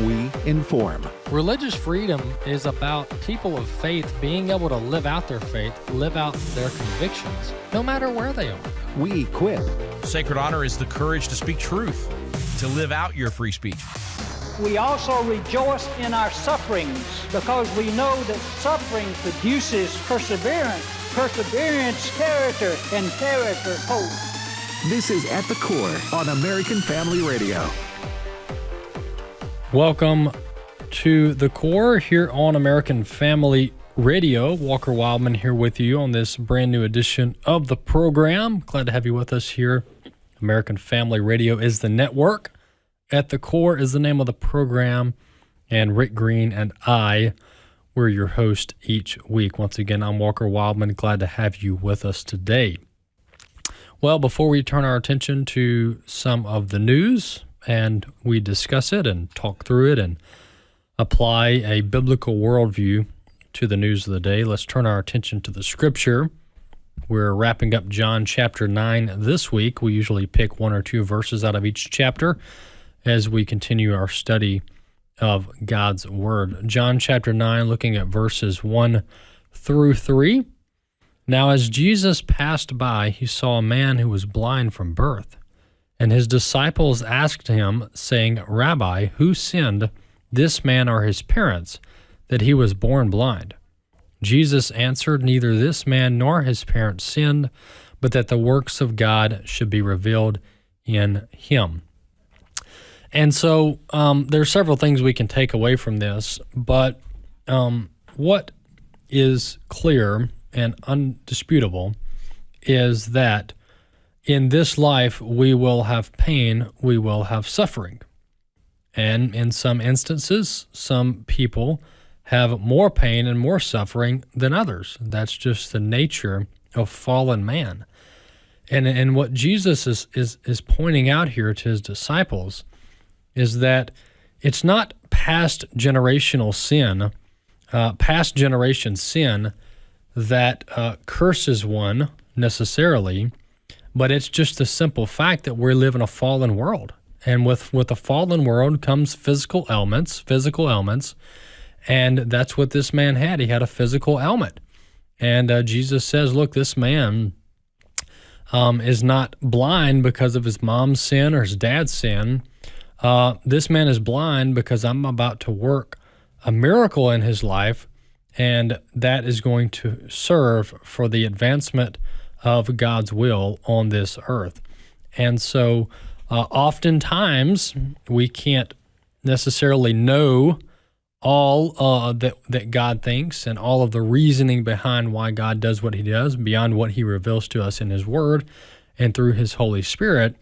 we inform. Religious freedom is about people of faith being able to live out their faith, live out their convictions, no matter where they are. We equip. Sacred honor is the courage to speak truth, to live out your free speech. We also rejoice in our sufferings because we know that suffering produces perseverance, perseverance, character, and character, hope. This is At the Core on American Family Radio. Welcome to The Core here on American Family Radio. Walker Wildmon here with you on this brand new edition of the program. Glad to have you with us here. American Family Radio is the network. At the Core is the name of the program. And Rick Green and I, we're your host each week. Once again, I'm Walker Wildmon. Glad to have you with us today. Well, before we turn our attention to some of the news and we discuss it and talk through it and apply a biblical worldview to the news of the day, let's turn our attention to the scripture. We're wrapping up John chapter 9 this week. We usually pick one or two verses out of each chapter as we continue our study of God's Word. John chapter 9, looking at verses 1 through 3. Now as Jesus passed by, he saw a man who was blind from birth. And his disciples asked him, saying, Rabbi, who sinned, this man or his parents, that he was born blind? Jesus answered, Neither this man nor his parents sinned, but that the works of God should be revealed in him. And so there are several things we can take away from this, but what is clear and undisputable is that in this life, we will have pain, we will have suffering. And in some instances, some people have more pain and more suffering than others. That's just the nature of fallen man. And what Jesus is pointing out here to his disciples is that it's not past generation sin that curses one necessarily, but it's just the simple fact that we live in a fallen world. And with a fallen world comes physical ailments, and that's what this man had. He had a physical ailment. And Jesus says, look, this man is not blind because of his mom's sin or his dad's sin. This man is blind because I'm about to work a miracle in his life, and that is going to serve for the advancement of God's will on this earth. And so oftentimes we can't necessarily know all that God thinks and all of the reasoning behind why God does what he does beyond what he reveals to us in his word and through his Holy Spirit.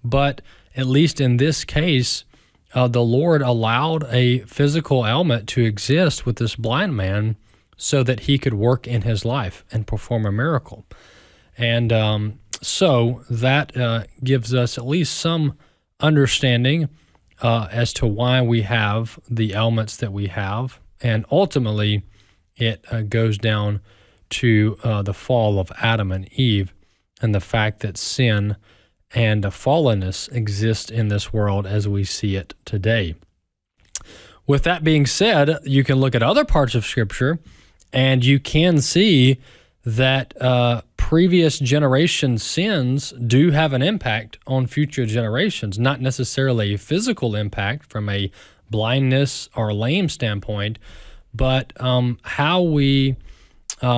But at least in this case, the Lord allowed a physical ailment to exist with this blind man so that he could work in his life and perform a miracle. And so that gives us at least some understanding as to why we have the ailments that we have. And ultimately, it goes down to the fall of Adam and Eve and the fact that sin and fallenness exist in this world as we see it today. With that being said, you can look at other parts of Scripture and you can see that previous generation sins do have an impact on future generations, not necessarily a physical impact from a blindness or lame standpoint, but how we,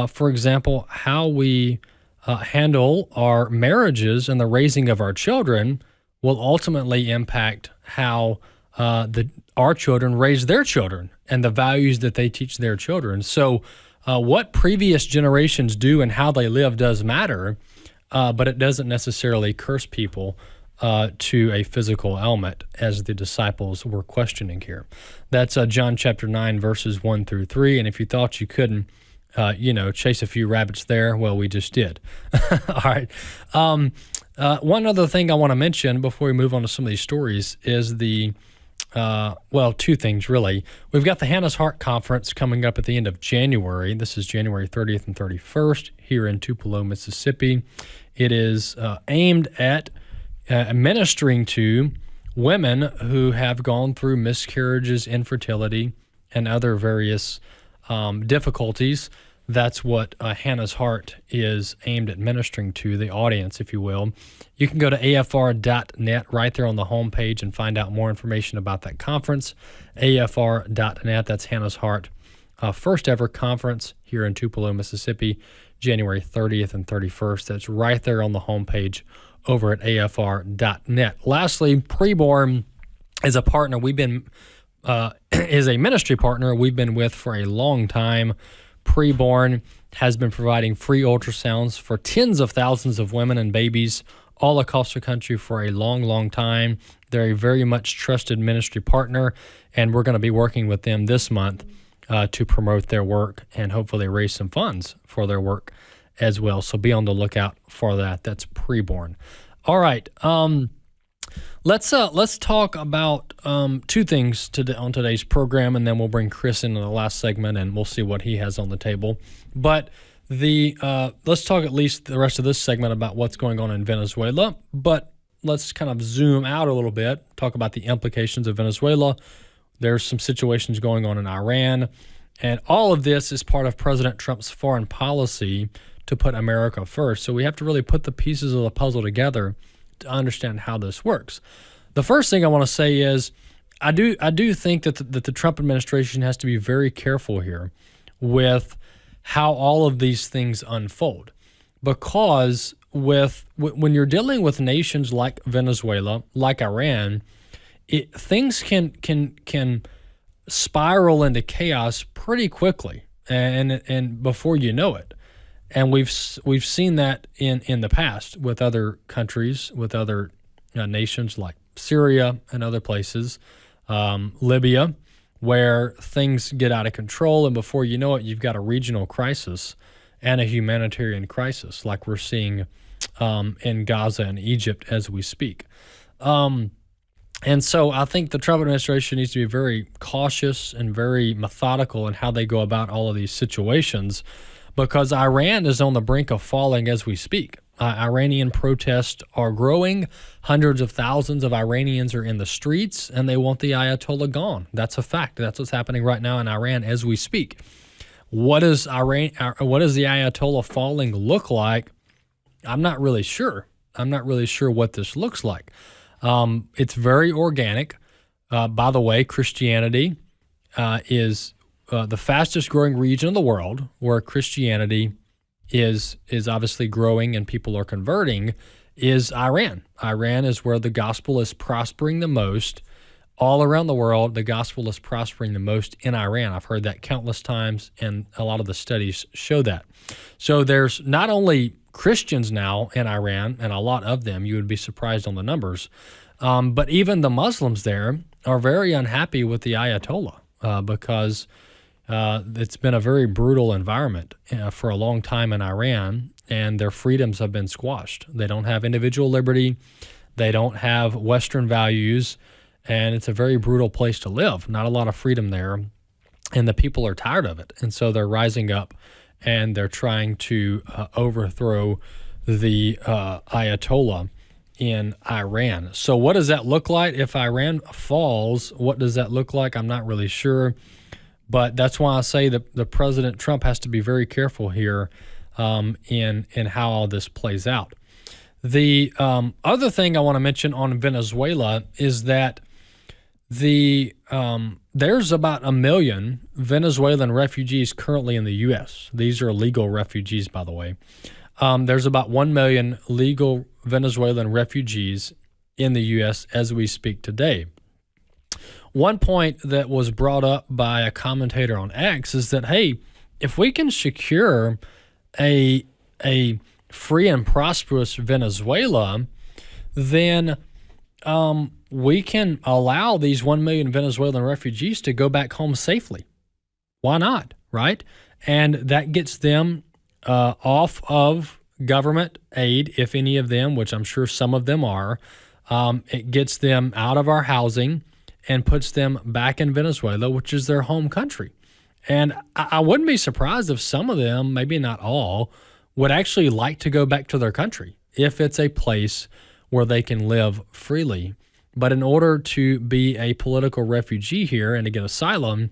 for example, how we handle our marriages and the raising of our children will ultimately impact how our children raise their children and the values that they teach their children. So what previous generations do and how they live does matter, but it doesn't necessarily curse people to a physical ailment, as the disciples were questioning here. That's John chapter 9, verses 1 through 3. And if you thought you couldn't, chase a few rabbits there, well, we just did. All right. One other thing I want to mention before we move on to some of these stories is two things really. We've got the Hannah's Heart Conference coming up at the end of January. This is January 30th and 31st here in Tupelo, Mississippi. It is aimed at ministering to women who have gone through miscarriages, infertility, and other various difficulties. That's what Hannah's Heart is aimed at ministering to, the audience, if you will. You can go to afr.net right there on the homepage and find out more information about that conference. afr.net, that's Hannah's Heart. First ever conference here in Tupelo, Mississippi, January 30th and 31st. That's right there on the homepage over at afr.net. Lastly, Preborn is a partner is a ministry partner we've been with for a long time. Preborn has been providing free ultrasounds for tens of thousands of women and babies all across the country for a long, long time. They're a very much trusted ministry partner, and we're going to be working with them this month to promote their work and hopefully raise some funds for their work as well. So be on the lookout for that. That's Preborn. All right. Let's talk about two things on today's program, and then we'll bring Chris into the last segment, and we'll see what he has on the table. But let's talk at least the rest of this segment about what's going on in Venezuela. But let's kind of zoom out a little bit, talk about the implications of Venezuela. There's some situations going on in Iran, and all of this is part of President Trump's foreign policy to put America first. So we have to really put the pieces of the puzzle together to understand how this works. The first thing I want to say is I do think that the Trump administration has to be very careful here with how all of these things unfold, because when you're dealing with nations like Venezuela, like Iran, things can spiral into chaos pretty quickly, and before you know it. And we've seen that in the past with other countries, with other nations like Syria and other places, Libya, where things get out of control, and before you know it, you've got a regional crisis and a humanitarian crisis like we're seeing in Gaza and Egypt as we speak. And so I think the Trump administration needs to be very cautious and very methodical in how they go about all of these situations, because Iran is on the brink of falling as we speak. Iranian protests are growing. Hundreds of thousands of Iranians are in the streets, and they want the Ayatollah gone. That's a fact. That's what's happening right now in Iran as we speak. What does the Ayatollah falling look like? I'm not really sure. I'm not really sure what this looks like. It's very organic. By the way, Christianity is the fastest growing region of the world where Christianity is obviously growing and people are converting is Iran. Iran is where the gospel is prospering the most. All around the world, the gospel is prospering the most in Iran. I've heard that countless times, and a lot of the studies show that. So there's not only Christians now in Iran, and a lot of them, you would be surprised on the numbers, but even the Muslims there are very unhappy with the Ayatollah because it's been a very brutal environment for a long time in Iran, and their freedoms have been squashed. They don't have individual liberty. They don't have Western values, and it's a very brutal place to live. Not a lot of freedom there, and the people are tired of it. And so they're rising up, and they're trying to overthrow the Ayatollah in Iran. So what does that look like? If Iran falls, what does that look like? I'm not really sure. But that's why I say that the President Trump has to be very careful here in how all this plays out. The other thing I want to mention on Venezuela is that there's about 1 million Venezuelan refugees currently in the U.S. These are legal refugees, by the way. There's about 1 million legal Venezuelan refugees in the U.S. as we speak today. One point that was brought up by a commentator on X is that, hey, if we can secure a free and prosperous Venezuela, then we can allow these 1 million Venezuelan refugees to go back home safely. Why not, right? And that gets them off of government aid, if any of them, which I'm sure some of them are. It gets them out of our housing and puts them back in Venezuela, which is their home country. And I wouldn't be surprised if some of them, maybe not all, would actually like to go back to their country if it's a place where they can live freely But in order to be a political refugee here and to get asylum,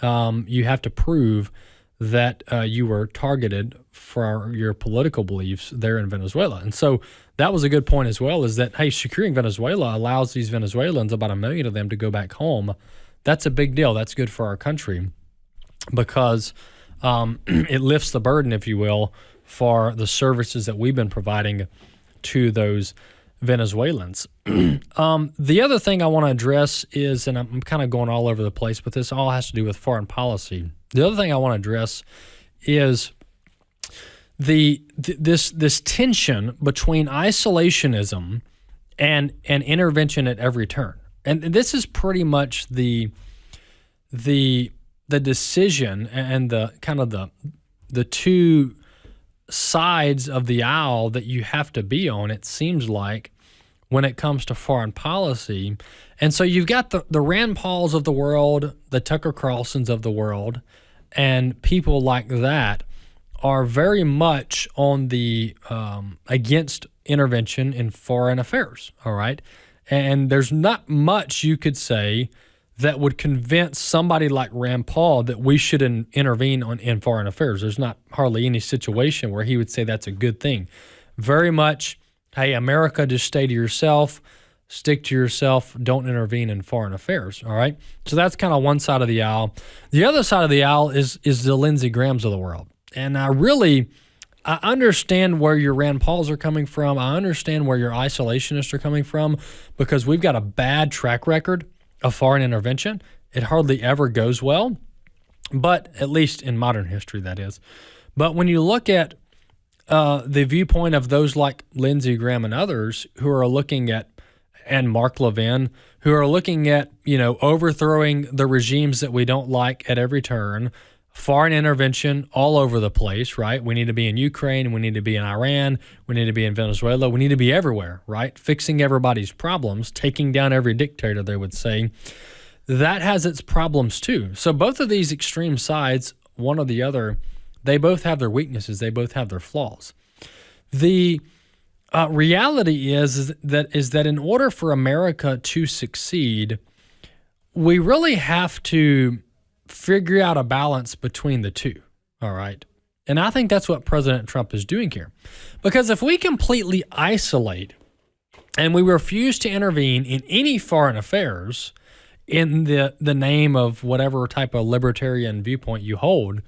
you have to prove that you were targeted for your political beliefs there in Venezuela. And so that was a good point as well, is that, hey, securing Venezuela allows these Venezuelans, about 1 million of them, to go back home. That's a big deal. That's good for our country because it lifts the burden, if you will, for the services that we've been providing to those Venezuelans. The other thing I want to address is, and I'm kind of going all over the place, but this all has to do with foreign policy. The other thing I want to address is this tension between isolationism and intervention at every turn. And this is pretty much the decision and the kind of the two sides of the aisle that you have to be on, it seems like, when it comes to foreign policy. And so you've got the Rand Pauls of the world, the Tucker Carlsons of the world, and people like that are very much on the against intervention in foreign affairs, all right? And there's not much you could say that would convince somebody like Rand Paul that we should intervene in foreign affairs. There's not hardly any situation where he would say that's a good thing. Very much, hey, America, just stay to yourself, stick to yourself, don't intervene in foreign affairs, all right? So that's kind of one side of the aisle. The other side of the aisle is the Lindsey Grahams of the world. And I understand where your Rand Pauls are coming from. I understand where your isolationists are coming from, because we've got a bad track record of foreign intervention. It hardly ever goes well, but at least in modern history, that is. But when you look at the viewpoint of those like Lindsey Graham and others who are looking at, and Mark Levin, who are looking at, overthrowing the regimes that we don't like at every turn, foreign intervention all over the place, right? We need to be in Ukraine, we need to be in Iran, we need to be in Venezuela, we need to be everywhere, right? Fixing everybody's problems, taking down every dictator, they would say. That has its problems too. So both of these extreme sides, one or the other, they both have their weaknesses, they both have their flaws. The reality is that in order for America to succeed, we really have to figure out a balance between the two, all right? And I think that's what President Trump is doing here. Because if we completely isolate and we refuse to intervene in any foreign affairs in the name of whatever type of libertarian viewpoint you hold,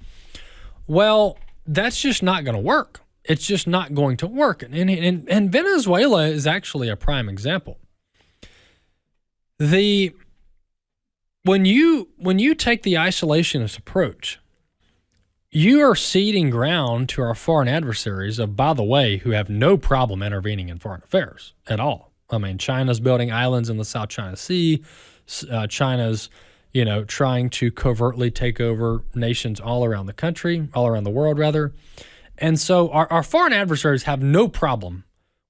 well, that's just not going to work. It's just not going to work. And Venezuela is actually a prime example. When you take the isolationist approach, you are ceding ground to our foreign adversaries of, by the way, who have no problem intervening in foreign affairs at all. I mean, China's building islands in the South China Sea. China's, trying to covertly take over nations all around the world rather. And so our foreign adversaries have no problem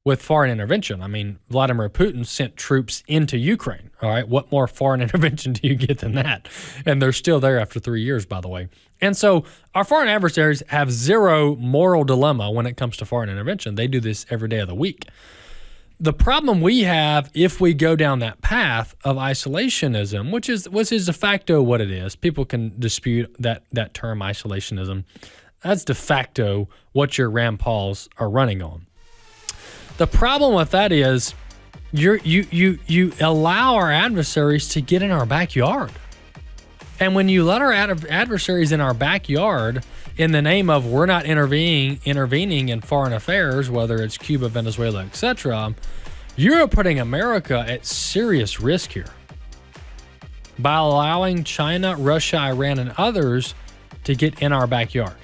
with foreign intervention. I mean, Vladimir Putin sent troops into Ukraine, all right? What more foreign intervention do you get than that? And they're still there after 3 years, by the way. And so our foreign adversaries have zero moral dilemma when it comes to foreign intervention. They do this every day of the week. The problem we have if we go down that path of isolationism, which is de facto what it is. People can dispute that term isolationism. That's de facto what your Rand Pauls are running on. The problem with that is you allow our adversaries to get in our backyard. And when you let our adversaries in our backyard in the name of we're not intervening in foreign affairs, whether it's Cuba, Venezuela, etc., you're putting America at serious risk here by allowing China, Russia, Iran, and others to get in our backyard.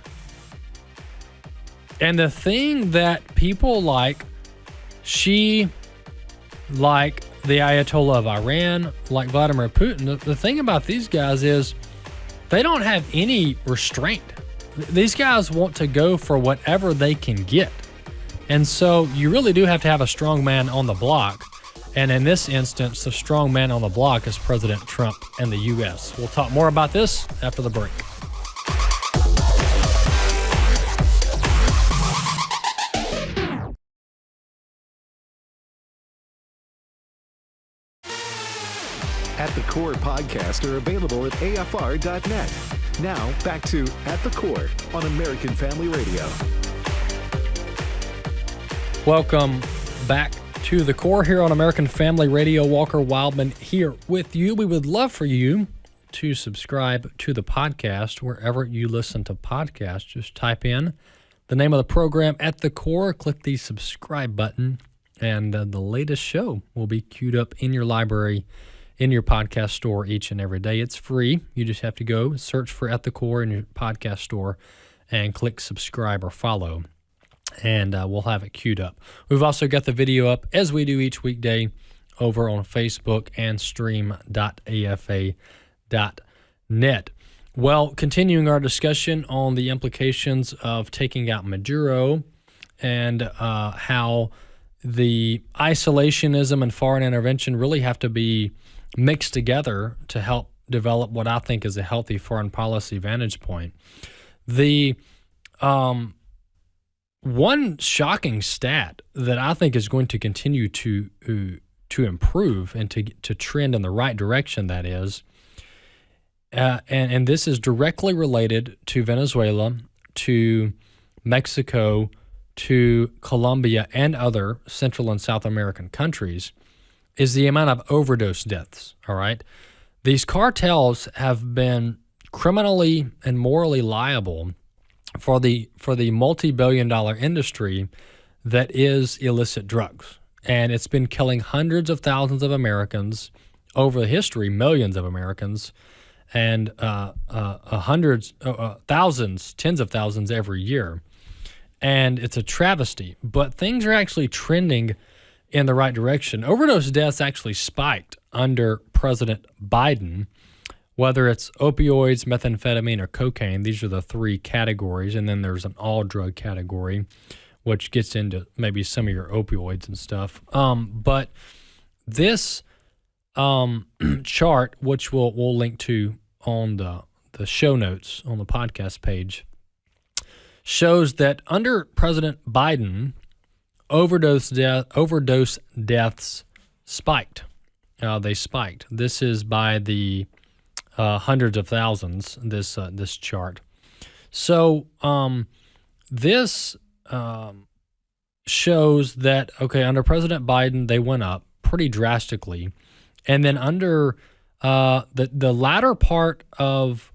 And the thing that people like the Ayatollah of Iran, like Vladimir Putin, the thing about these guys is they don't have any restraint. These guys want to go for whatever they can get. And so you really do have to have a strong man on the block. And in this instance, the strong man on the block is President Trump and the U.S. We'll talk more about this after the break. At the Core podcast are available at afr.net. Now, back to At the Core on American Family Radio. Welcome back to the Core here on American Family Radio. Walker Wildmon here with you. We would love for you to subscribe to the podcast wherever you listen to podcasts. Just type in the name of the program, At the Core, click the subscribe button, and the latest show will be queued up in your library, in your podcast store each and every day. It's free. You just have to go search for At the Core in your podcast store and click subscribe or follow, and we'll have it queued up. We've also got the video up, as we do each weekday, over on Facebook and stream.afa.net. Well, continuing our discussion on the implications of taking out Maduro and how the isolationism and foreign intervention really have to be mixed together to help develop what I think is a healthy foreign policy vantage point. The one shocking stat that I think is going to continue to improve and to trend in the right direction, that is, and this is directly related to Venezuela, to Mexico, to Colombia, and other Central and South American countries, is the amount of overdose deaths, all right? These cartels have been criminally and morally liable for the multi-billion-dollar industry that is illicit drugs. And it's been killing hundreds of thousands of Americans over the history, millions of Americans, and thousands, tens of thousands every year. And it's a travesty. But things are actually trending in the right direction. Overdose deaths actually spiked under President Biden, whether it's opioids, methamphetamine, or cocaine. These are the three categories. And then there's an all-drug category, which gets into maybe some of your opioids and stuff. But this chart, which we'll link to on the show notes on the podcast page, shows that under President Biden, overdose deaths spiked. They spiked. This is by the hundreds of thousands, this chart. So this shows that, okay, under President Biden, they went up pretty drastically. And then under the latter part of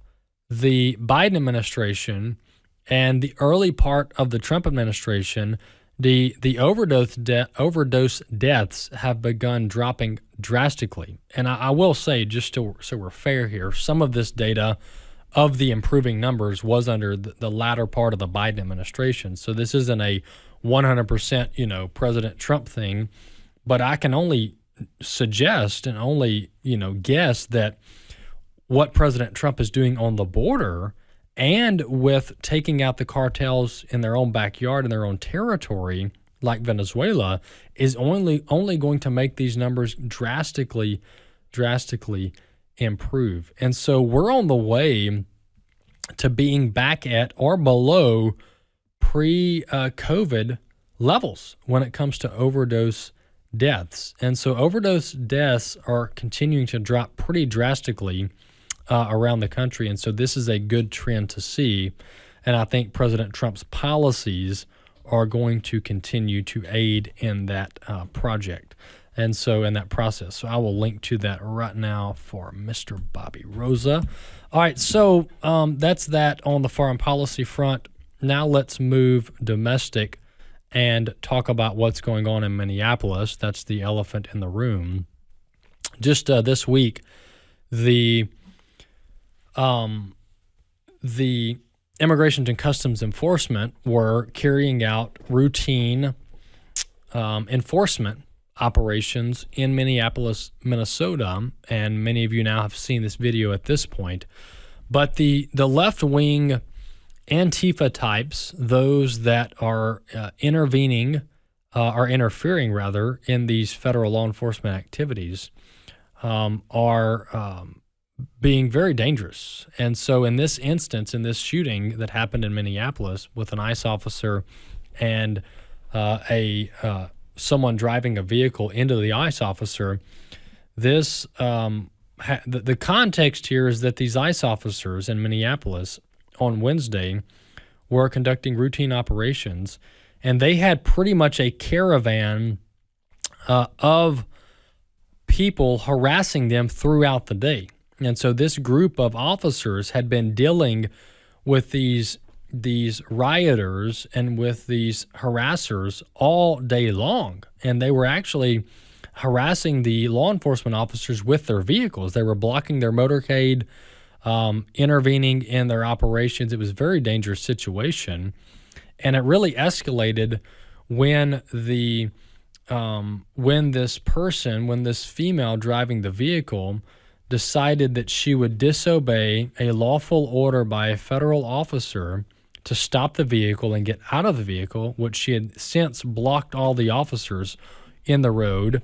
the Biden administration and the early part of the Trump administration, the overdose deaths have begun dropping drastically. And I will say, just so we're fair here, some of this data of the improving numbers was under the latter part of the Biden administration. So this isn't a 100%, President Trump thing, but I can only suggest and only, guess that what President Trump is doing on the border and with taking out the cartels in their own backyard, in their own territory, like Venezuela, is only going to make these numbers drastically improve. And so we're on the way to being back at or below pre-COVID levels when it comes to overdose deaths. And so overdose deaths are continuing to drop pretty drastically around the country. And so this is a good trend to see. And I think President Trump's policies are going to continue to aid in that project. And so in that process. So I will link to that right now for Mr. Bobby Rosa. All right, so that's that on the foreign policy front. Now let's move domestic and talk about what's going on in Minneapolis. That's the elephant in the room. Just this week, the Immigration and Customs Enforcement were carrying out routine enforcement operations in Minneapolis, Minnesota, and many of you now have seen this video at this point. But the left-wing Antifa types, those that are interfering rather in these federal law enforcement activities, are being very dangerous. And so in this instance, in this shooting that happened in Minneapolis with an ICE officer and someone driving a vehicle into the ICE officer, this the context here is that these ICE officers in Minneapolis on Wednesday were conducting routine operations, and they had pretty much a caravan of people harassing them throughout the day. And so this group of officers had been dealing with these rioters and with these harassers all day long. And they were actually harassing the law enforcement officers with their vehicles. They were blocking their motorcade, intervening in their operations. It was a very dangerous situation. And it really escalated when this female driving the vehicle decided that she would disobey a lawful order by a federal officer to stop the vehicle and get out of the vehicle, which she had since blocked all the officers in the road.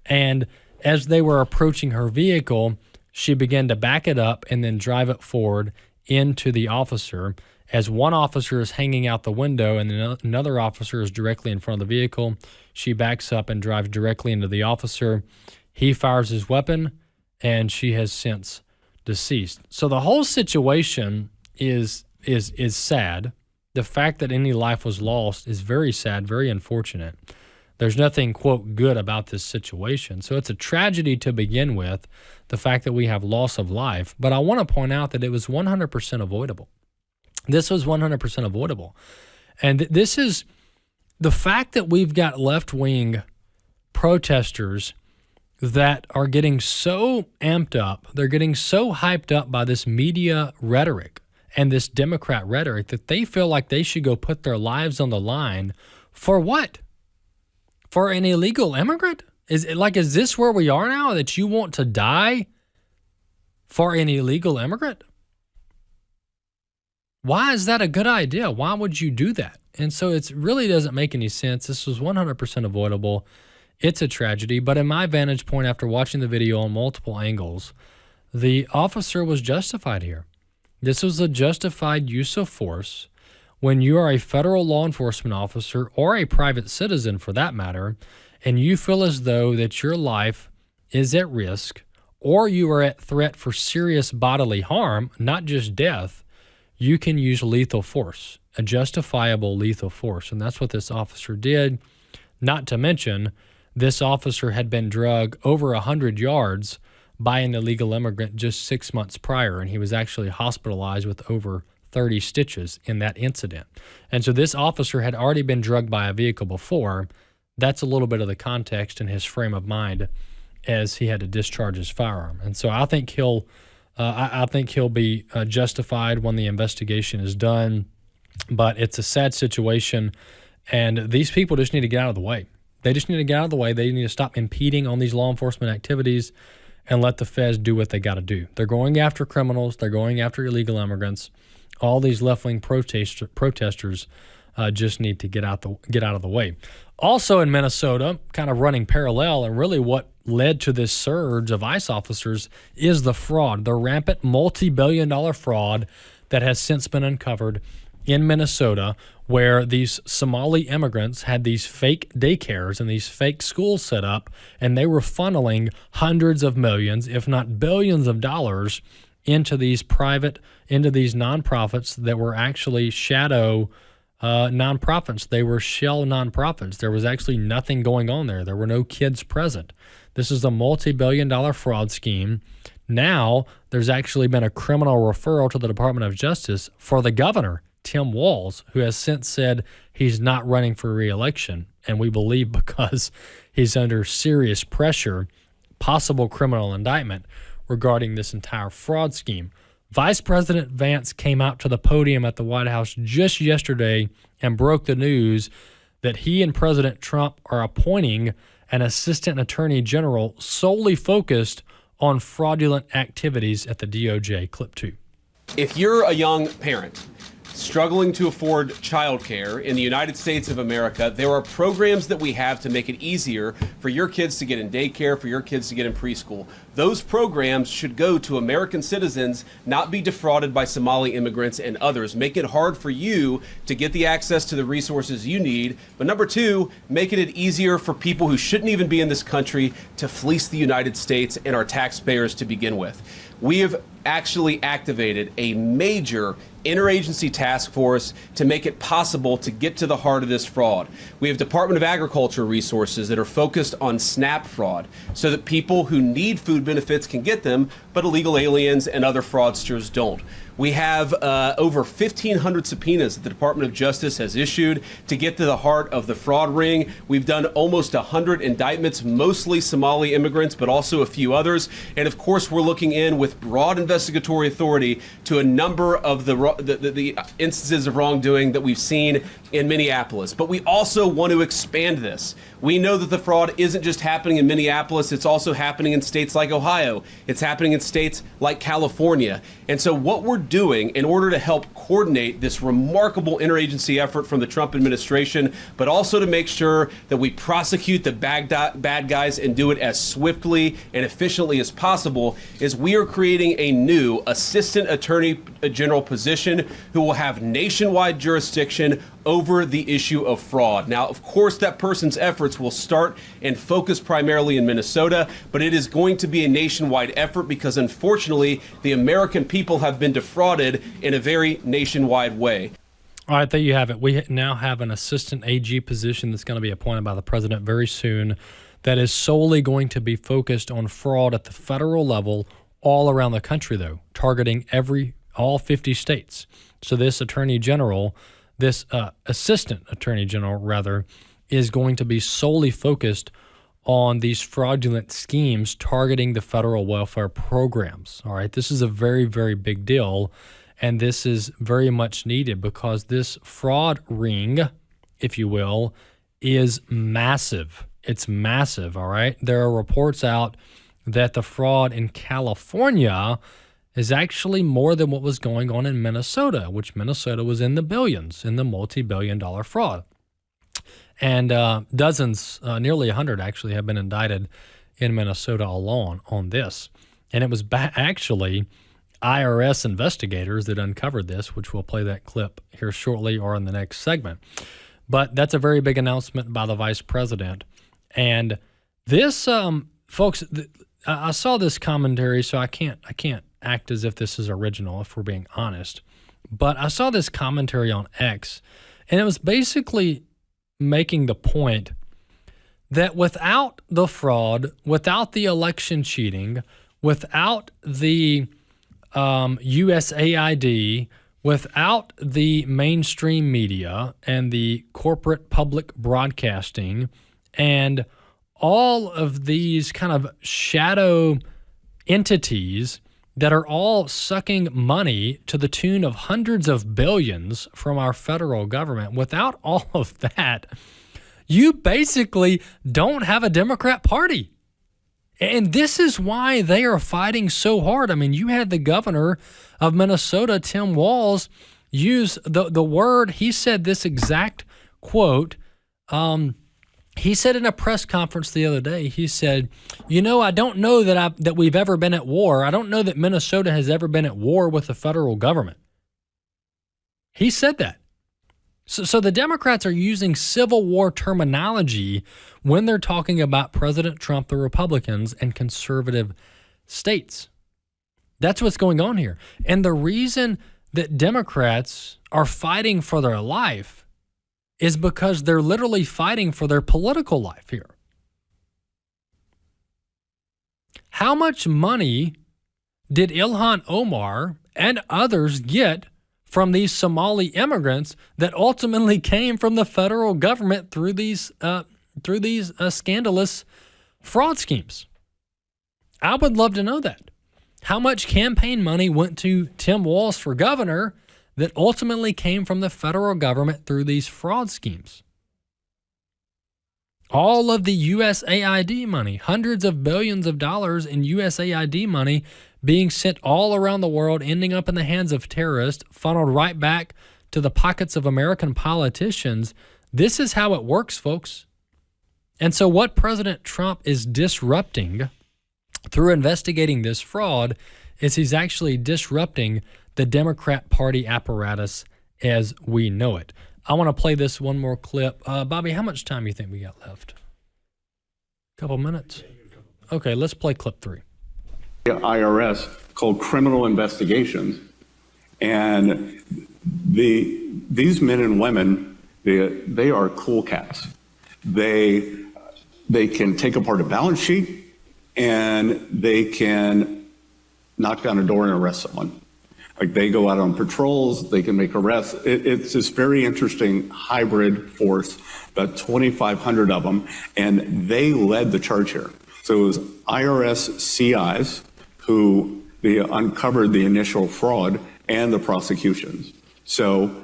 And as they were approaching her vehicle, she began to back it up and then drive it forward into the officer. As one officer is hanging out the window and another officer is directly in front of the vehicle, she backs up and drives directly into the officer. He fires his weapon, and she has since deceased. So the whole situation is sad. The fact that any life was lost is very sad, very unfortunate. There's nothing, quote, good about this situation. So it's a tragedy to begin with, the fact that we have loss of life. But I want to point out that it was 100% avoidable. This was 100% avoidable. And this is the fact that we've got left-wing protesters that are getting so amped up, they're getting so hyped up by this media rhetoric and this Democrat rhetoric that they feel like they should go put their lives on the line for what? For an illegal immigrant? Is this where we are now, that you want to die for an illegal immigrant? Why is that a good idea? Why would you do that? And so it really doesn't make any sense. This was 100% avoidable. It's a tragedy, but in my vantage point, after watching the video on multiple angles, the officer was justified here. This was a justified use of force. When you are a federal law enforcement officer, or a private citizen for that matter, and you feel as though that your life is at risk, or you are at threat for serious bodily harm, not just death, you can use lethal force, a justifiable lethal force. And that's what this officer did. Not to mention, this officer had been drugged over 100 yards by an illegal immigrant just 6 months prior, and he was actually hospitalized with over 30 stitches in that incident. And so this officer had already been drugged by a vehicle before. That's a little bit of the context in his frame of mind as he had to discharge his firearm. And so I think he'll be justified when the investigation is done. But it's a sad situation, and these people just need to get out of the way. They just need to get out of the way. They need to stop impeding on these law enforcement activities and let the feds do what they got to do. They're going after criminals. They're going after illegal immigrants. All these left-wing protesters just need to get out of the way. Also in Minnesota, kind of running parallel, and really what led to this surge of ICE officers is the fraud, the rampant multi-billion-dollar fraud that has since been uncovered in Minnesota, where these Somali immigrants had these fake daycares and these fake schools set up, and they were funneling hundreds of millions, if not billions of dollars into these nonprofits that were actually shadow nonprofits. They were shell nonprofits. There was actually nothing going on there. There were no kids present. This is a multi-billion-dollar fraud scheme. Now, there's actually been a criminal referral to the Department of Justice for the governor, Tim Walz, who has since said he's not running for re-election, and we believe because he's under serious pressure, possible criminal indictment regarding this entire fraud scheme. Vice President Vance came out to the podium at the White House just yesterday and broke the news that he and President Trump are appointing an assistant attorney general solely focused on fraudulent activities at the DOJ. Clip 2. If you're a young parent struggling to afford childcare in the United States of America, there are programs that we have to make it easier for your kids to get in daycare, for your kids to get in preschool. Those programs should go to American citizens, not be defrauded by Somali immigrants and others. Make it hard for you to get the access to the resources you need. But number two, making it easier for people who shouldn't even be in this country to fleece the United States and our taxpayers to begin with. We have actually activated a major interagency task force to make it possible to get to the heart of this fraud. We have Department of Agriculture resources that are focused on SNAP fraud so that people who need food benefits can get them, but illegal aliens and other fraudsters don't. We have over 1,500 subpoenas that the Department of Justice has issued to get to the heart of the fraud ring. We've done almost 100 indictments, mostly Somali immigrants, but also a few others. And of course, we're looking in with broad investigatory authority to a number of the instances of wrongdoing that we've seen in Minneapolis. But we also want to expand this. We know that the fraud isn't just happening in Minneapolis, it's also happening in states like Ohio. It's happening in states like California. And so what we're doing in order to help coordinate this remarkable interagency effort from the Trump administration, but also to make sure that we prosecute the bad guys and do it as swiftly and efficiently as possible, is we are creating a new Assistant Attorney General position who will have nationwide jurisdiction over the issue of fraud. Now, of course, that person's efforts will start and focus primarily in Minnesota, but it is going to be a nationwide effort because, unfortunately, the American people have been defrauded in a very nationwide way. All right, there you have it. We now have an assistant AG position that's going to be appointed by the president very soon that is solely going to be focused on fraud at the federal level all around the country, though, targeting all 50 states. So this attorney general, this assistant attorney general, rather, is going to be solely focused on these fraudulent schemes targeting the federal welfare programs. All right, this is a very, very big deal, and this is very much needed because this fraud ring, if you will, is massive. It's massive, all right? There are reports out that the fraud in California is actually more than what was going on in Minnesota, which Minnesota was in the billions, in the multi-billion-dollar fraud. And dozens, nearly 100 actually, have been indicted in Minnesota alone on this. And it was actually IRS investigators that uncovered this, which we'll play that clip here shortly or in the next segment. But that's a very big announcement by the vice president. And this, folks, I saw this commentary, so I can't act as if this is original, if we're being honest. But I saw this commentary on X, and it was basically making the point that without the fraud, without the election cheating, without the USAID, without the mainstream media and the corporate public broadcasting and all of these kind of shadow entities that are all sucking money to the tune of hundreds of billions from our federal government, without all of that, you basically don't have a Democrat Party. And this is why they are fighting so hard. I mean, you had the governor of Minnesota, Tim Walz, use the word, he said this exact quote, he said in a press conference the other day, he said, I don't know that we've ever been at war. I don't know that Minnesota has ever been at war with the federal government. He said that. So the Democrats are using Civil War terminology when they're talking about President Trump, the Republicans, and conservative states. That's what's going on here. And the reason that Democrats are fighting for their life is because they're literally fighting for their political life here. How much money did Ilhan Omar and others get from these Somali immigrants that ultimately came from the federal government through these scandalous fraud schemes? I would love to know that. How much campaign money went to Tim Walz for governor that ultimately came from the federal government through these fraud schemes? All of the USAID money, hundreds of billions of dollars in USAID money being sent all around the world, ending up in the hands of terrorists, funneled right back to the pockets of American politicians. This is how it works, folks. And so what President Trump is disrupting through investigating this fraud is he's actually disrupting the Democrat Party apparatus as we know it. I want to play this one more clip. Bobby, how much time do you think we got left? A couple minutes? Okay, let's play clip 3. The IRS called criminal investigations. And these men and women, they are cool cats. They can take apart a balance sheet and they can knock down a door and arrest someone. Like, they go out on patrols, they can make arrests. It's this very interesting hybrid force, about 2,500 of them, and they led the charge here. So it was IRS CIs who they uncovered the initial fraud and the prosecutions. So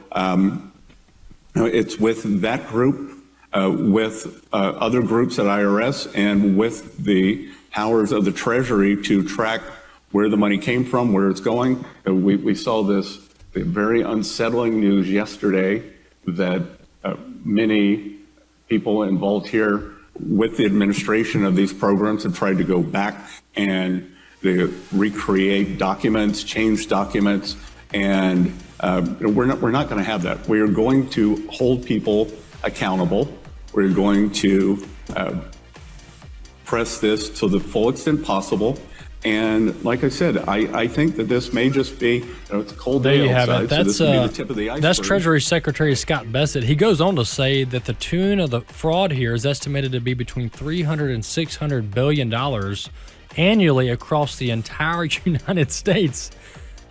it's with that group, with other groups at IRS, and with the powers of the Treasury to track where the money came from, where it's going. We saw this very unsettling news yesterday that many people involved here with the administration of these programs have tried to go back and they recreate documents, change documents, and we're not going to have that. We are going to hold people accountable. We're going to press this to the full extent possible. And like I said, I think that this may just be, it's a cold day outside. There you have it. That's, so this may be the tip of the iceberg. That's Treasury Secretary Scott Bessent. He goes on to say that the tune of the fraud here is estimated to be between $300 and $600 billion annually across the entire United States.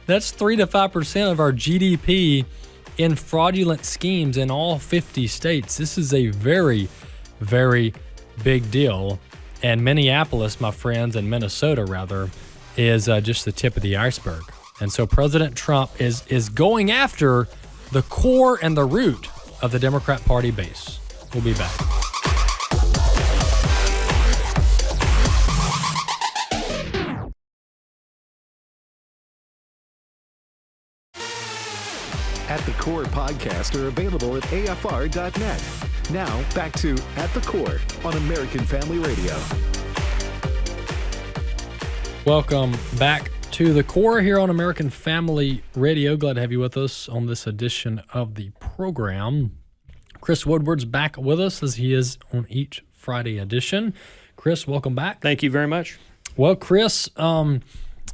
That's 3 to 5% of our GDP in fraudulent schemes in all 50 states. This is a very, very big deal. And Minneapolis, my friends, and Minnesota, rather, is just the tip of the iceberg. And so President Trump is going after the core and the root of the Democrat Party base. We'll be back. At the Core podcasts are available at afr.net. Now, back to At the Core on American Family Radio. Welcome back to The Core here on American Family Radio. Glad to have you with us on this edition of the program. Chris Woodward's back with us as he is on each Friday edition. Chris, welcome back. Thank you very much. Well, Chris,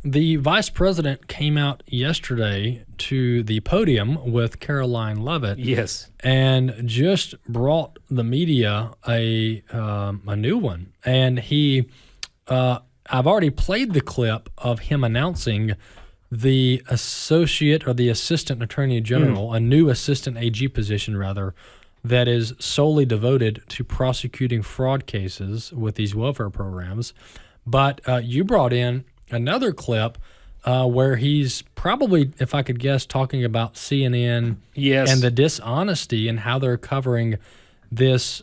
the vice president came out yesterday to the podium with Caroline Leavitt. Yes. And just brought the media a new one. And I've already played the clip of him announcing the assistant attorney general, a new assistant AG position rather, that is solely devoted to prosecuting fraud cases with these welfare programs. But you brought in another clip where he's probably, if I could guess, talking about CNN and the dishonesty and how they're covering this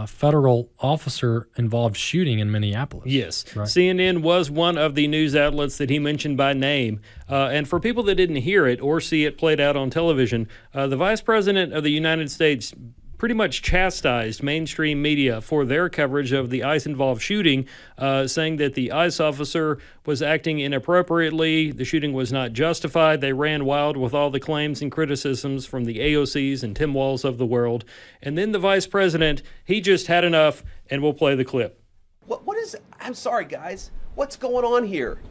federal officer-involved shooting in Minneapolis. Yes. Right. CNN was one of the news outlets that he mentioned by name. And for people that didn't hear it or see it played out on television, the Vice President of the United States pretty much chastised mainstream media for their coverage of the ICE-involved shooting, saying that the ICE officer was acting inappropriately, the shooting was not justified, they ran wild with all the claims and criticisms from the AOCs and Tim Walz of the world. And then the vice president, he just had enough, and we'll play the clip. What is, I'm sorry guys, what's going on here?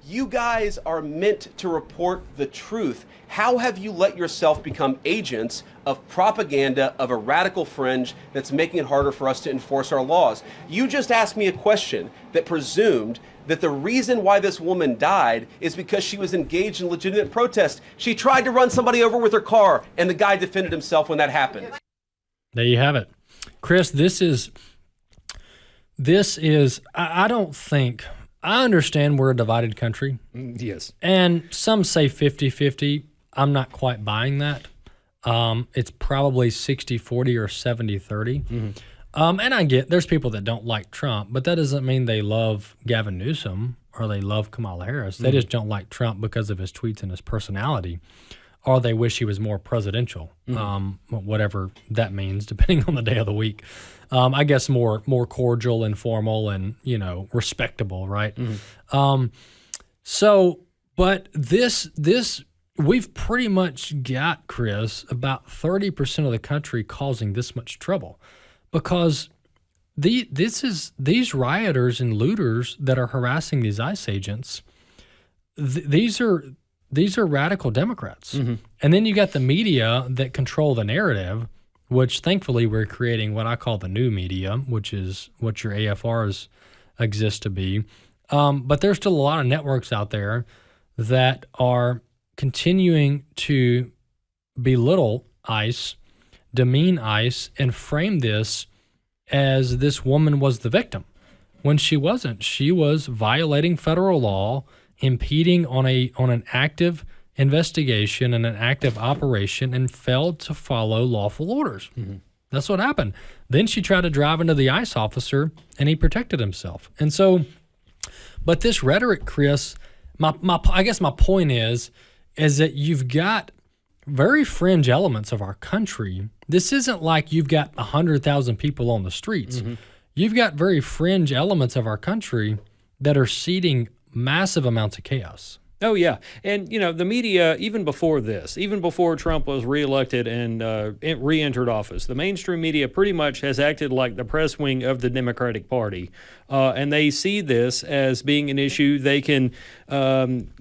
You guys are meant to report the truth. How have you let yourself become agents of propaganda of a radical fringe that's making it harder for us to enforce our laws? You just asked me a question that presumed that the reason why this woman died is because she was engaged in legitimate protest. She tried to run somebody over with her car, and the guy defended himself when that happened. There you have it. Chris, this is I don't think, I understand we're a divided country. Yes. And some say 50-50. I'm not quite buying that. It's probably 60-40 or 70-30. Mm-hmm. And I get there's people that don't like Trump, but that doesn't mean they love Gavin Newsom or they love Kamala Harris. They just don't like Trump because of his tweets and his personality. or they wish he was more presidential, whatever that means, depending on the day of the week. I guess more cordial, informal, and respectable, right? But this we've pretty much got, Chris, about 30% of the country causing this much trouble, because these rioters and looters that are harassing these ICE agents. These are radical Democrats. And then you got the media that control the narrative, which thankfully we're creating what I call the new media, which is what your AFRs exist to be. But there's still a lot of networks out there that are continuing to belittle ICE, demean ICE, and frame this as this woman was the victim, when she wasn't. She was violating federal law, impeding on an active investigation and an active operation, and failed to follow lawful orders. That's what happened. Then she tried to drive into the ICE officer, and he protected himself. And so, but this rhetoric, Chris, I guess my point is that you've got very fringe elements of our country. This isn't like you've got 100,000 people on the streets. You've got very fringe elements of our country that are seeding massive amounts of chaos. Oh, yeah. And, the media, even before this, even before Trump was reelected and re-entered office, the mainstream media pretty much has acted like the press wing of the Democratic Party. And they see this as being an issue they can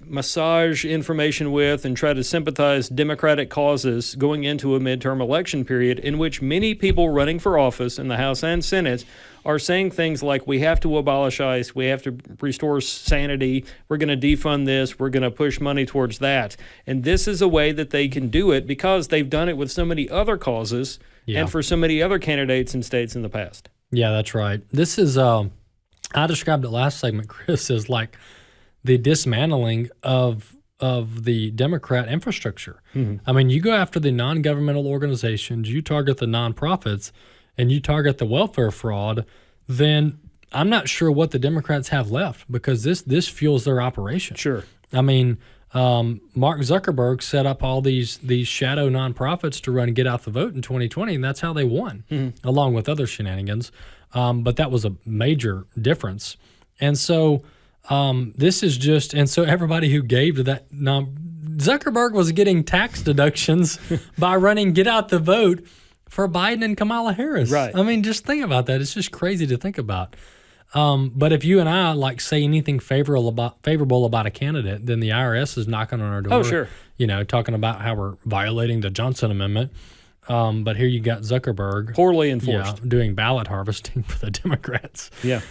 massage information with and try to sympathize Democratic causes going into a midterm election period in which many people running for office in the House and Senate are saying things like, we have to abolish ICE, we have to restore sanity, we're going to defund this, we're going to push money towards that. And this is a way that they can do it because they've done it with so many other causes and for so many other candidates and states in the past. Yeah, that's right. This is, I described it last segment, Chris, as like the dismantling of the Democrat infrastructure. I mean, you go after the non-governmental organizations, you target the nonprofits, and you target the welfare fraud, then I'm not sure what the Democrats have left, because this fuels their operation. Sure. I mean, Mark Zuckerberg set up all these shadow nonprofits to run Get Out the Vote in 2020, and that's how they won, along with other shenanigans. But that was a major difference. And so this is just, and so everybody who gave to that, Zuckerberg was getting tax deductions by running Get Out the Vote for Biden and Kamala Harris. Right. I mean, just think about that. It's just crazy to think about. But if you and I say anything favorable about a candidate, then the IRS is knocking on our door. Oh, sure. Talking about how we're violating the Johnson Amendment. But here you got Zuckerberg poorly enforced, doing ballot harvesting for the Democrats. Yeah.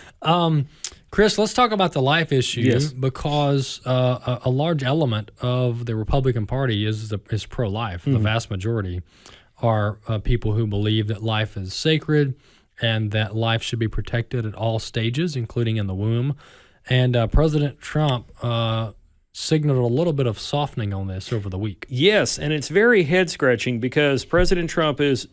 Chris, let's talk about the life issue, because a large element of the Republican Party is pro-life. The vast majority are people who believe that life is sacred and that life should be protected at all stages, including in the womb. And President Trump signaled a little bit of softening on this over the week. Yes, and it's very head-scratching because President Trump is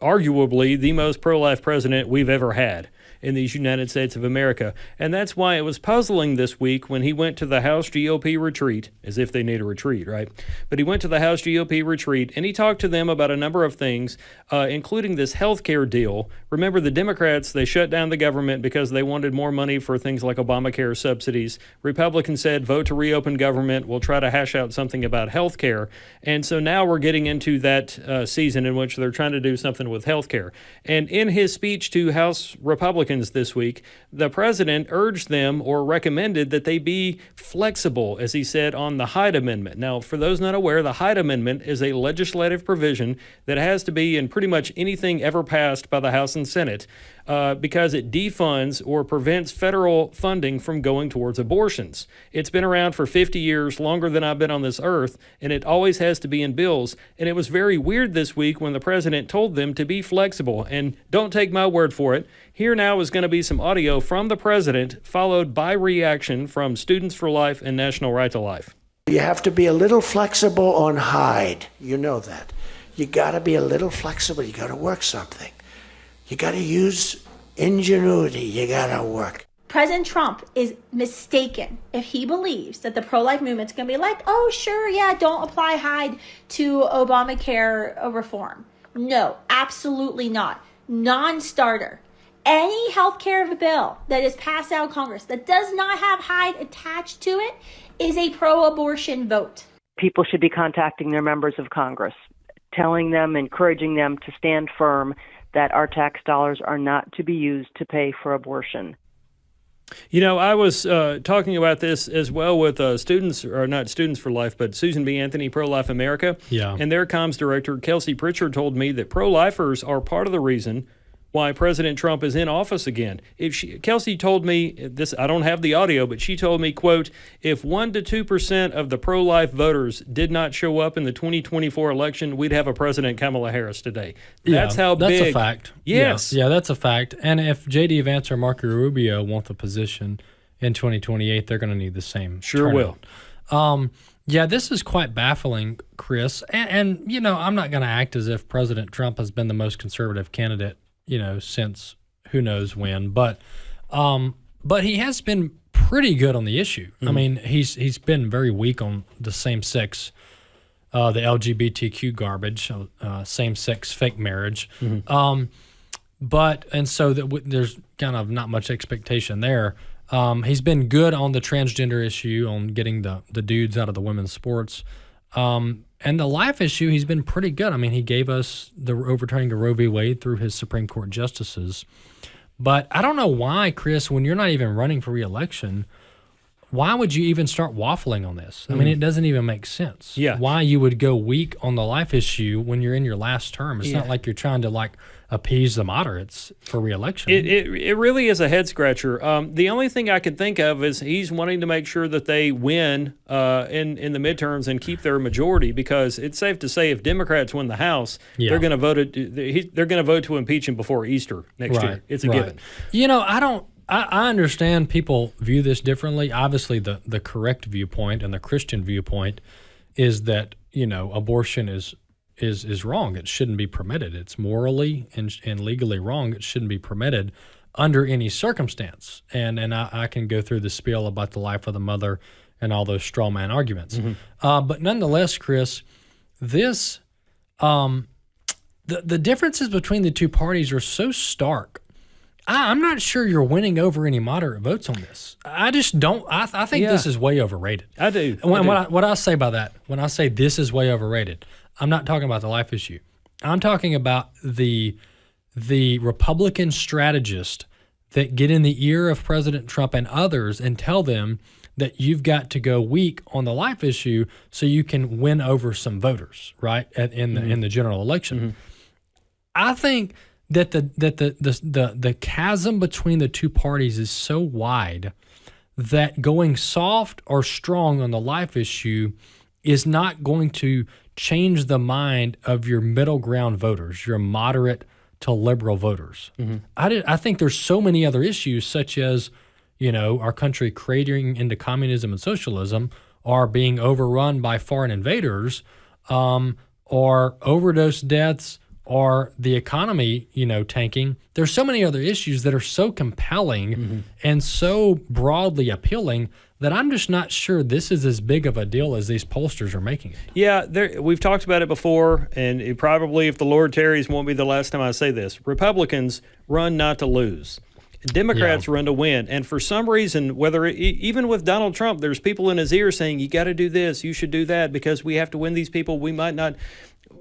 arguably the most pro-life president we've ever had in these United States of America. And that's why it was puzzling this week when he went to the House GOP retreat, as if they need a retreat, right? But he went to the House GOP retreat, and he talked to them about a number of things, including this health care deal. Remember, the Democrats, they shut down the government because they wanted more money for things like Obamacare subsidies. Republicans said, vote to reopen government. We'll try to hash out something about health care. And so now we're getting into that season in which they're trying to do something with health care. And in his speech to House Republicans this week, the president urged them, or recommended, that they be flexible, as he said, on the Hyde Amendment. Now, for those not aware, the Hyde Amendment is a legislative provision that has to be in pretty much anything ever passed by the House and Senate, because it defunds or prevents federal funding from going towards abortions. It's been around for 50 years, longer than I've been on this earth, and it always has to be in bills. And it was very weird this week when the president told them to be flexible. And don't take my word for it. Here now is going to be some audio from the president, followed by reaction from Students for Life and National Right to Life. You have to be a little flexible on Hyde. You know that. You got to be a little flexible. You got to work something. You got to use ingenuity. You got to work. President Trump is mistaken if he believes that the pro-life movement's going to be like, oh, sure, yeah, don't apply Hyde to Obamacare reform. No, absolutely not. Non-starter. Any health care bill that is passed out of Congress that does not have Hyde attached to it is a pro-abortion vote. People should be contacting their members of Congress, telling them, encouraging them to stand firm that our tax dollars are not to be used to pay for abortion. You know, I was talking about this as well with students, or not Students for Life, but Susan B. Anthony, Pro-Life America. Yeah. And their comms director, Kelsey Pritchard, told me that pro-lifers are part of the reason why President Trump is in office again. Kelsey told me this, I don't have the audio, but she told me, quote, if 1% to 2% of the pro-life voters did not show up in the 2024 election, we'd have a President Kamala Harris today. That's how big. That's a fact. Yes. Yeah, that's a fact. And if J.D. Vance or Marco Rubio want the position in 2028, they're going to need the same Sure turnout. will. Yeah, this is quite baffling, Chris. And you know, I'm not going to act as if President Trump has been the most conservative candidate, you know, since who knows when, but he has been pretty good on the issue. I mean, he's been very weak on the same-sex, the LGBTQ garbage, same-sex fake marriage. And so there's kind of not much expectation there. He's been good on the transgender issue, on getting the dudes out of the women's sports. And the life issue, he's been pretty good. I mean, he gave us the overturning of Roe v. Wade through his Supreme Court justices. But I don't know why, Chris, when you're not even running for re-election, why would you even start waffling on this? I mean, it doesn't even make sense. Yeah. Why you would go weak on the life issue when you're in your last term. It's not like you're trying to appease the moderates for re-election. It really is a head scratcher. The only thing I can think of is he's wanting to make sure that they win in the midterms and keep their majority, because it's safe to say if Democrats win the House, they're going to vote to impeach him before Easter next year. It's a given. You know, I understand people view this differently. Obviously, the correct viewpoint and the Christian viewpoint is that, you know, abortion is wrong. It shouldn't be permitted. It's morally and legally wrong. It shouldn't be permitted under any circumstance. And I can go through the spiel about the life of the mother and all those straw man arguments. But nonetheless, Chris, this the differences between the two parties are so stark. I'm not sure you're winning over any moderate votes on this. I just don't. I think this is way overrated. I do. What I say by that, when I say this is way overrated, I'm not talking about the life issue. I'm talking about the Republican strategists that get in the ear of President Trump and others and tell them that you've got to go weak on the life issue so you can win over some voters, right, in the general election. I think that the chasm between the two parties is so wide that going soft or strong on the life issue is not going to change the mind of your middle ground voters, your moderate to liberal voters. I think there's so many other issues, such as, you know, our country cratering into communism and socialism, or being overrun by foreign invaders, or overdose deaths, or the economy, you know, tanking. There's so many other issues that are so compelling and so broadly appealing that I'm just not sure this is as big of a deal as these pollsters are making it. Yeah, we've talked about it before, and it probably, if the Lord tarries, won't be the last time I say this. Republicans run not to lose. Democrats run to win. And for some reason, even with Donald Trump, there's people in his ear saying, you got to do this, you should do that, because we have to win these people. We might not.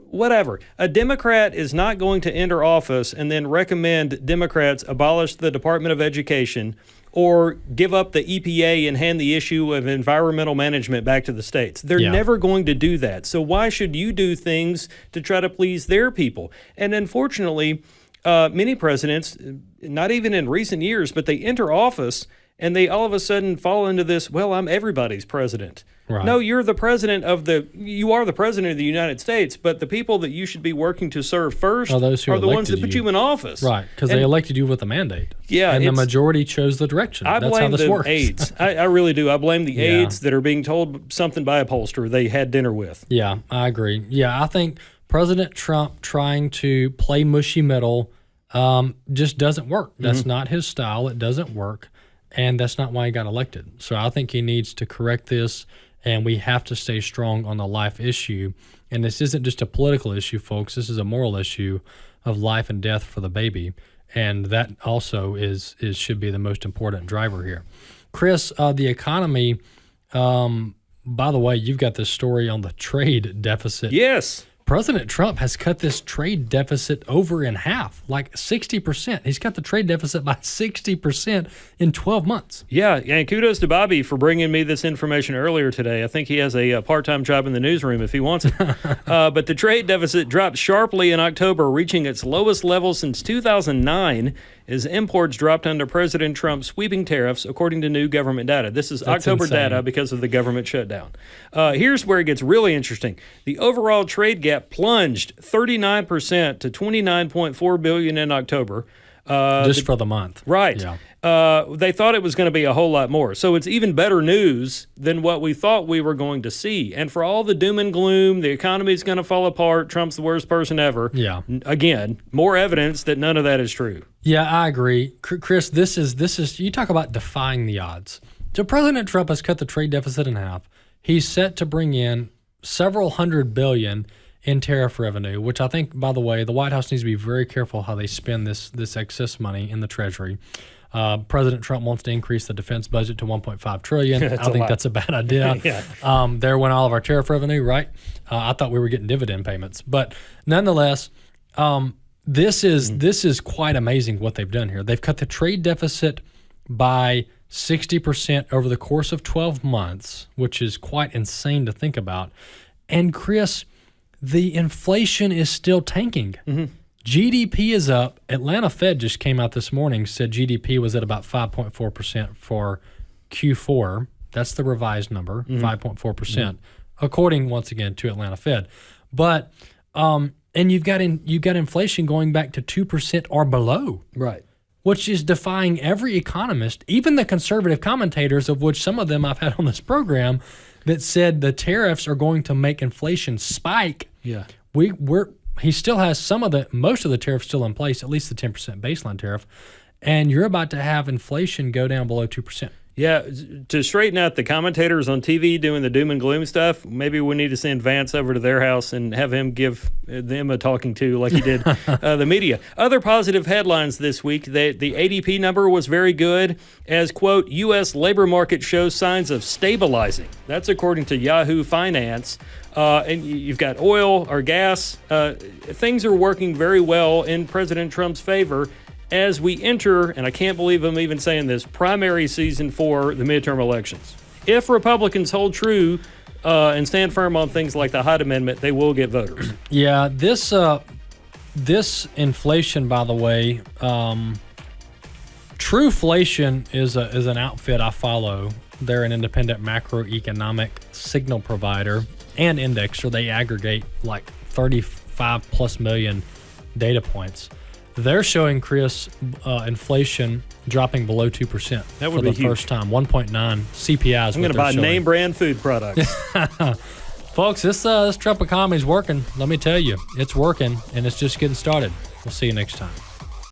Whatever. A Democrat is not going to enter office and then recommend Democrats abolish the Department of Education or give up the EPA and hand the issue of environmental management back to the states. They're never going to do that. So why should you do things to try to please their people? And unfortunately, many presidents, not even in recent years, but they enter office and they all of a sudden fall into this, well, I'm everybody's president. Right. No, you are the president of the United States, but the people that you should be working to serve first are those who are the ones that elected put you in office. Right, because they elected you with a mandate. Yeah. And the majority chose the direction. I That's how blame this the works. aides. I really do. I blame the aides that are being told something by a pollster they had dinner with. Yeah, I agree. Yeah, I think President Trump trying to play mushy middle just doesn't work. That's not his style. It doesn't work. and that's not why he got elected. So I think he needs to correct this, and we have to stay strong on the life issue. And this isn't just a political issue, folks. This is a moral issue of life and death for the baby, and that also should be the most important driver here. Chris, the economy. By the way, you've got this story on the trade deficit. Yes. President Trump has cut this trade deficit over in half, like 60%. He's cut the trade deficit by 60% in 12 months. Yeah, and kudos to Bobby for bringing me this information earlier today. I think he has a part-time job in the newsroom if he wants it. But the trade deficit dropped sharply in October, reaching its lowest level since 2009, as imports dropped under President Trump's sweeping tariffs, according to new government data. This is That's October insane. data because of the government shutdown. Here's where it gets really interesting. The overall trade gap plunged 39% to $29.4 billion in October. Just for the month. Right. Yeah. They thought it was going to be a whole lot more. So it's even better news than what we thought we were going to see. And for all the doom and gloom, the economy's going to fall apart, Trump's the worst person ever. Yeah. Again, more evidence that none of that is true. Yeah, I agree. Chris, this is you talk about defying the odds. So President Trump has cut the trade deficit in half. He's set to bring in several $100 billion in tariff revenue, which I think, by the way, the White House needs to be very careful how they spend this excess money in the Treasury. President Trump wants to increase the defense budget to $1.5 trillion. I think that's a bad idea. Yeah. There went all of our tariff revenue, right? I thought we were getting dividend payments, but nonetheless, this is quite amazing what they've done here. They've cut the trade deficit by 60% over the course of 12 months, which is quite insane to think about. And Chris, the inflation is still tanking. Mm-hmm. GDP is up. Atlanta Fed just came out this morning, said GDP was at about 5.4% for Q4. That's the revised number, 5.4%, according, once again, to Atlanta Fed. But and you've got inflation going back to 2% or below. Right. Which is defying every economist, even the conservative commentators, of which some of them I've had on this program, that said the tariffs are going to make inflation spike. Yeah. He still has most of the tariffs still in place, at least the 10% baseline tariff, and you're about to have inflation go down below 2%. Yeah, to straighten out the commentators on TV doing the doom and gloom stuff, maybe we need to send Vance over to their house and have him give them a talking to like he did the media. Other positive headlines this week, the ADP number was very good as, quote, U.S. labor market shows signs of stabilizing. That's according to Yahoo Finance. And you've got oil or gas. Things are working very well in President Trump's favor as we enter, and I can't believe I'm even saying this, primary season for the midterm elections. If Republicans hold true and stand firm on things like the Hyde Amendment, they will get voters. Yeah, this inflation, by the way, Trueflation is an outfit I follow. They're an independent macroeconomic signal provider and indexer. They aggregate like 35 plus million data points. They're showing, Chris, inflation dropping below 2% That would for be the huge. first time. 1.9 CPI is I'm going to buy name brand food products. Folks, this Trump economy is working. Let me tell you, it's working, and it's just getting started. We'll see you next time.